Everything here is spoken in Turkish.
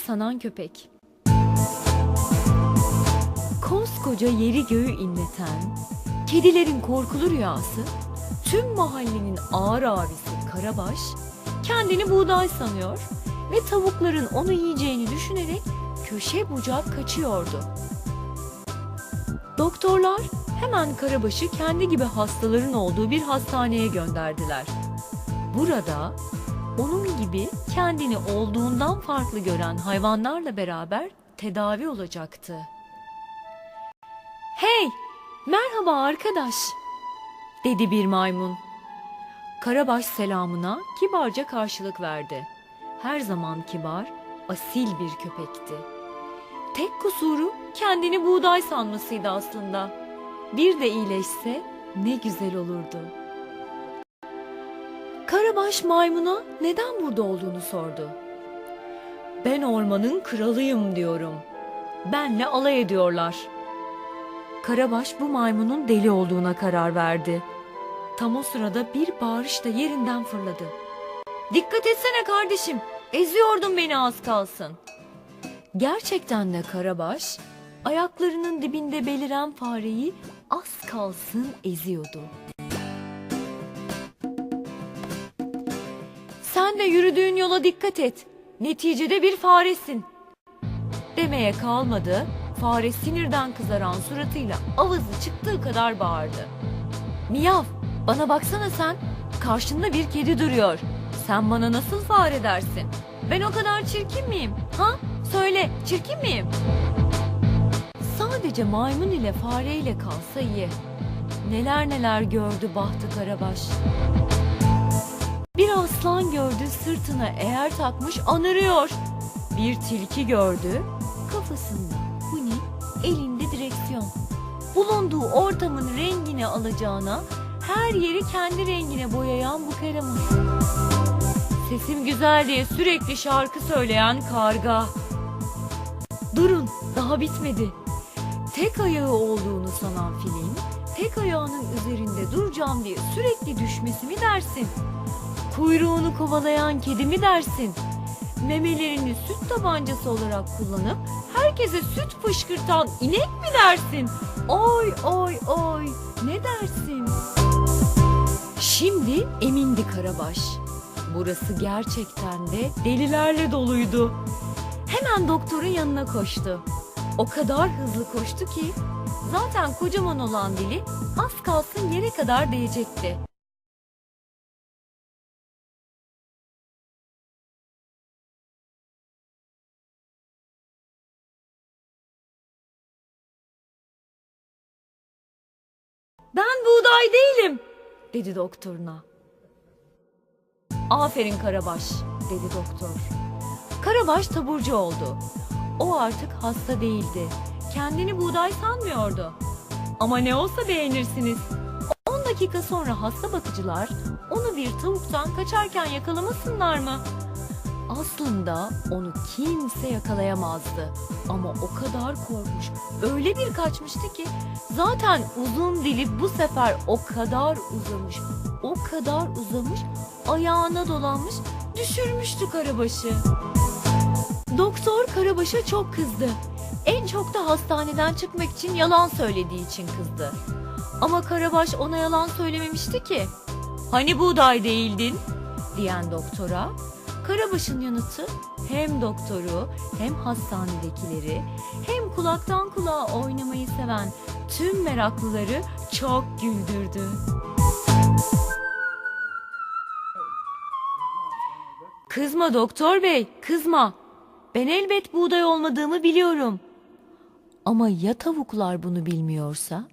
sanan köpek. Koskoca yeri göğü inleten, kedilerin korkulu rüyası, tüm mahallenin ağır abisi Karabaş, kendini buğday sanıyor ve tavukların onu yiyeceğini düşünerek köşe bucak kaçıyordu. Doktorlar hemen Karabaş'ı kendi gibi hastaların olduğu bir hastaneye gönderdiler. Burada onun gibi kendini olduğundan farklı gören hayvanlarla beraber tedavi olacaktı. "Hey, merhaba arkadaş," dedi bir maymun. Karabaş selamına kibarca karşılık verdi. Her zaman kibar, asil bir köpekti. Tek kusuru kendini buğday sanmasıydı aslında. Bir de iyileşse ne güzel olurdu. Karabaş maymuna neden burada olduğunu sordu. "Ben ormanın kralıyım diyorum. Benle alay ediyorlar." Karabaş bu maymunun deli olduğuna karar verdi. Tam o sırada bir bağırışla yerinden fırladı. "Dikkat etsene kardeşim, eziyordun beni az kalsın." Gerçekten de Karabaş, ayaklarının dibinde beliren fareyi az kalsın eziyordu. "Sen de yürüdüğün yola dikkat et, neticede bir faresin," demeye kalmadı, fare sinirden kızaran suratıyla avazı çıktığı kadar bağırdı. "Miyav, bana baksana sen, karşında bir kedi duruyor. Sen bana nasıl fare dersin? Ben o kadar çirkin miyim? Ha? Söyle, çirkin miyim?" Sadece maymun ile fareyle kalsa iyi. Neler neler gördü bahtı Karabaş. Bir aslan gördü, sırtına eğer takmış anırıyor. Bir tilki gördü, kafasında huni, elinde direksiyon. Bulunduğu ortamın rengini alacağına her yeri kendi rengine boyayan bu karamus. Sesim güzel diye sürekli şarkı söyleyen karga. Durun, daha bitmedi. Tek ayağı olduğunu sanan filin, tek ayağının üzerinde duracağım diye sürekli düşmesi mi dersin? Kuyruğunu kovalayan kedi mi dersin? Memelerini süt tabancası olarak kullanıp herkese süt fışkırtan inek mi dersin? Oy oy oy, ne dersin? Şimdi emindi Karabaş. Burası gerçekten de delilerle doluydu. Hemen doktorun yanına koştu. O kadar hızlı koştu ki zaten kocaman olan dili az kalsın yere kadar değecekti. "Ben buğday değilim," dedi doktoruna. "Aferin Karabaş," dedi doktor. Karabaş taburcu oldu. O artık hasta değildi. Kendini buğday sanmıyordu. Ama ne olsa beğenirsiniz. 10 dakika sonra hasta bakıcılar onu bir tavuktan kaçarken yakalamasınlar mı? Aslında onu kimse yakalayamazdı. Ama o kadar korkmuş, öyle bir kaçmıştı ki zaten uzun dili bu sefer o kadar uzamış, ayağına dolanmış, düşürmüştü Karabaş'ı. Doktor Karabaş'a çok kızdı. En çok da hastaneden çıkmak için yalan söylediği için kızdı. Ama Karabaş ona yalan söylememişti ki. "Hani buğday değildin?" diyen doktora Karabaş'ın yanıtı hem doktoru, hem hastanedekileri, hem kulaktan kulağa oynamayı seven tüm meraklıları çok güldürdü. "Kızma doktor bey, kızma. Ben elbet buğday olmadığımı biliyorum. Ama ya tavuklar bunu bilmiyorsa?"